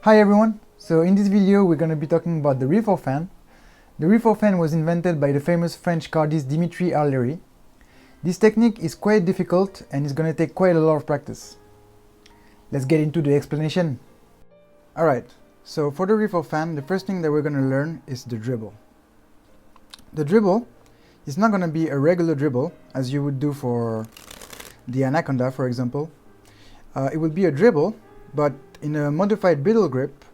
Hi everyone, so in this video we're going to be talking about the RIFFLE fan. The RIFFLE fan was invented by the famous French cardist Dimitri Arleri. This technique is quite difficult and it's going to take quite a lot of practice. Let's get into the explanation. Alright, so for the RIFFLE fan, the first thing that we're going to learn is the dribble. The dribble is not going to be a regular dribble as you would do for the Anaconda, for example. It would be a dribble, but in a modified brittle grip,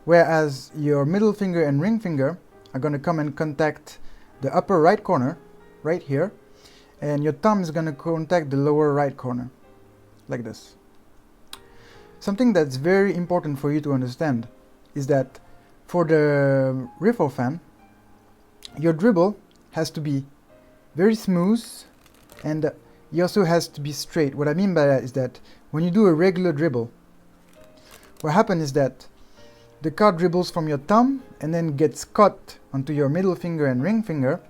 whereas your middle finger and ring finger are going to come and contact the upper right corner, right here, and your thumb is going to contact the lower right corner, like this. Something that's very important for you to understand is that for the RIFFLE fan, your dribble has to be very smooth and it also has to be straight. What I mean by that is that when you do a regular dribble, what happens is that the card dribbles from your thumb and then gets caught onto your middle finger and ring finger,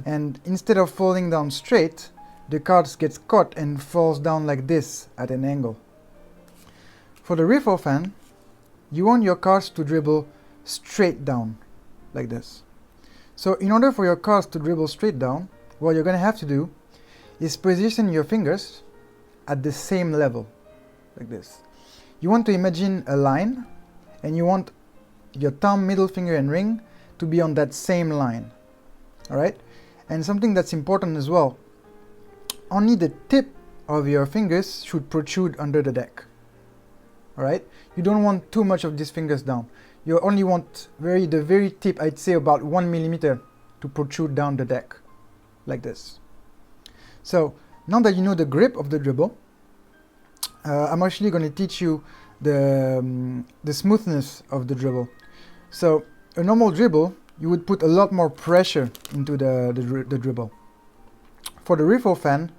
and instead of falling down straight, the card gets caught and falls down like this at an angle. For the RIFFLE fan, you want your cards to dribble straight down, like this. So in order for your cards to dribble straight down, what you're going to have to do is position your fingers at the same level, like this. You want to imagine a line, and you want your thumb, middle finger and ring to be on that same line. Alright? And something that's important as well, only the tip of your fingers should protrude under the deck. Alright? You don't want too much of these fingers down. You only want the very tip, I'd say about 1 millimeter, to protrude down the deck, like this. So now that you know the grip of the dribble, I'm actually going to teach you the smoothness of the dribble. So a normal dribble, you would put a lot more pressure into the dribble. For the RIFFLE fan,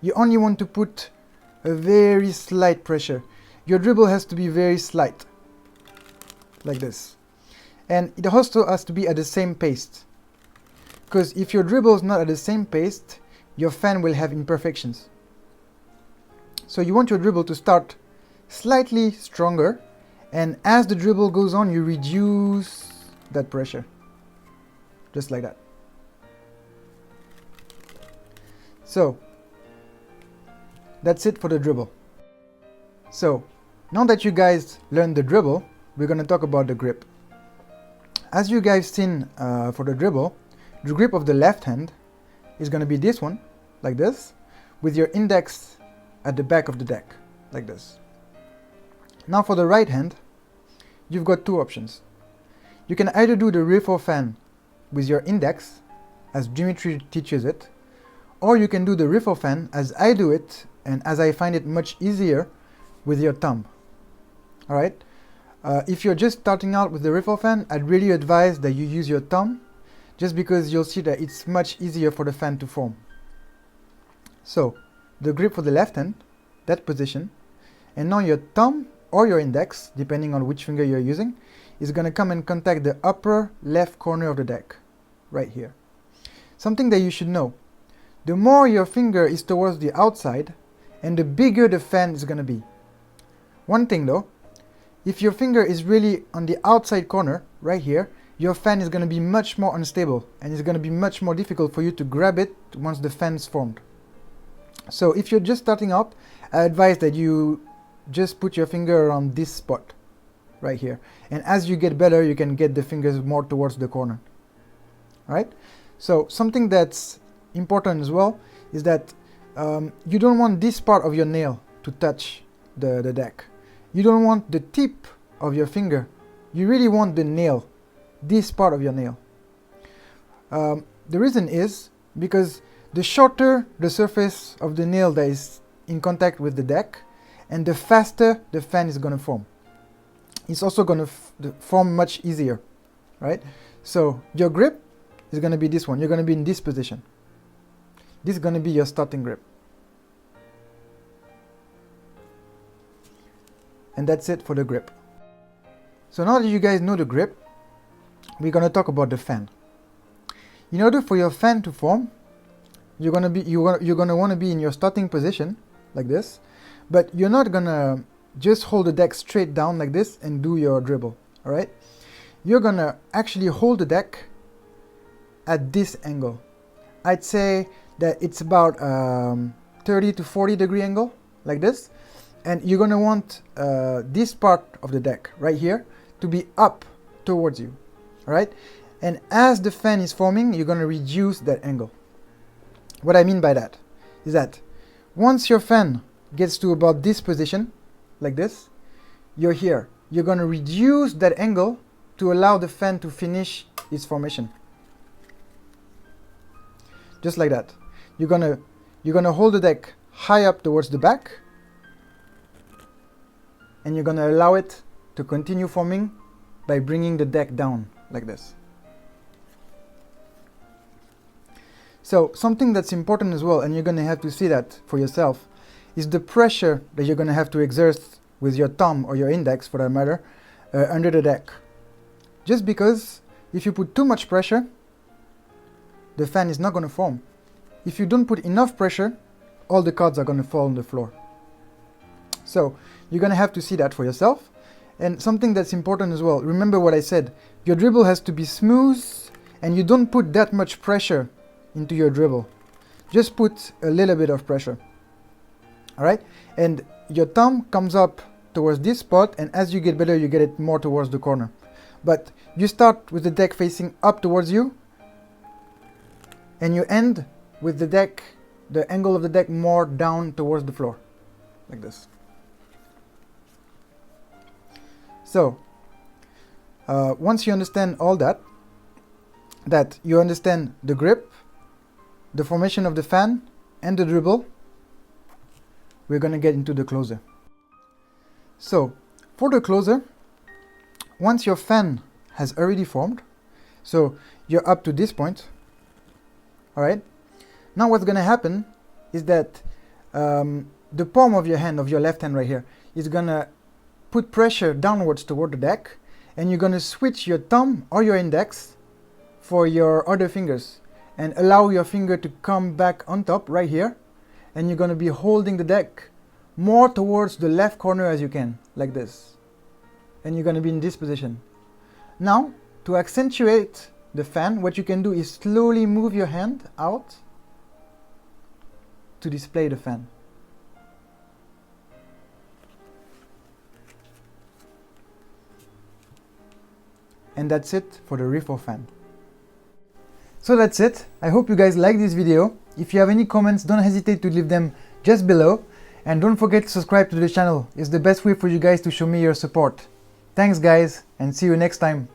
you only want to put a very slight pressure. Your dribble has to be very slight, like this. And it also has to be at the same pace. Because if your dribble is not at the same pace, your fan will have imperfections. So you want your dribble to start slightly stronger, and as the dribble goes on, you reduce that pressure, just like that. So that's it for the dribble. So now that you guys learned the dribble, we're going to talk about the grip. As you guys seen for the dribble, the grip of the left hand is going to be this one, like this, with your index at the back of the deck, like this. Now for the right hand, you've got two options. You can either do the RIFFLE fan with your index, as Dimitri teaches it, or you can do the RIFFLE fan as I do it, and as I find it much easier, with your thumb. Alright? If you're just starting out with the RIFFLE fan, I'd really advise that you use your thumb, just because you'll see that it's much easier for the fan to form. So, the grip for the left hand, that position, and now your thumb or your index, depending on which finger you're using, is going to come and contact the upper left corner of the deck, right here. Something that you should know, the more your finger is towards the outside, and the bigger the fan is going to be. One thing though, if your finger is really on the outside corner, right here, your fan is going to be much more unstable, and it's going to be much more difficult for you to grab it once the fan is formed. So if you're just starting out, I advise that you just put your finger around this spot, right here. And as you get better, you can get the fingers more towards the corner. Alright? So something that's important as well is that you don't want this part of your nail to touch the deck. You don't want the tip of your finger. You really want the nail, this part of your nail. The reason is because the shorter the surface of the nail that is in contact with the deck, and the faster the fan is going to form. It's also going to form much easier, right? So your grip is going to be this one. You're going to be in this position. This is going to be your starting grip. And that's it for the grip. So now that you guys know the grip, we're going to talk about the fan. In order for your fan to form, you're gonna want to be in your starting position like this, but you're not gonna just hold the deck straight down like this and do your dribble. All right, you're gonna actually hold the deck at this angle. I'd say that it's about 30 to 40 degree angle like this, and you're gonna want this part of the deck right here to be up towards you. All right, and as the fan is forming, you're gonna reduce that angle. What I mean by that is that once your fan gets to about this position like this, you're here. You're gonna reduce that angle to allow the fan to finish its formation. Just like that. You're gonna hold the deck high up towards the back, and you're gonna allow it to continue forming by bringing the deck down like this. So something that's important as well, and you're gonna have to see that for yourself, is the pressure that you're gonna have to exert with your thumb or your index, for that matter, under the deck. Just because if you put too much pressure, the fan is not gonna form. If you don't put enough pressure, all the cards are gonna fall on the floor. So you're gonna have to see that for yourself. And something that's important as well, remember what I said, your dribble has to be smooth, and you don't put that much pressure into your dribble. Just put a little bit of pressure. All right, and your thumb comes up towards this spot, and as you get better, you get it more towards the corner. But you start with the deck facing up towards you, and you end with the deck, the angle of the deck more down towards the floor, like this. So once you understand all that, you understand the grip, the formation of the fan, and the dribble, we're going to get into the closer. So for the closer, once your fan has already formed, so you're up to this point, all right, now what's going to happen is that the palm of your hand, of your left hand right here, is going to put pressure downwards toward the deck, and you're going to switch your thumb or your index for your other fingers and allow your finger to come back on top right here, and you're going to be holding the deck more towards the left corner as you can, like this, and you're going to be in this position. Now to accentuate the fan, what you can do is slowly move your hand out to display the fan. And that's it for the RIFFLE fan. So that's it. I hope you guys like this video. If you have any comments, don't hesitate to leave them just below. And don't forget to subscribe to the channel. It's the best way for you guys to show me your support. Thanks guys, and see you next time.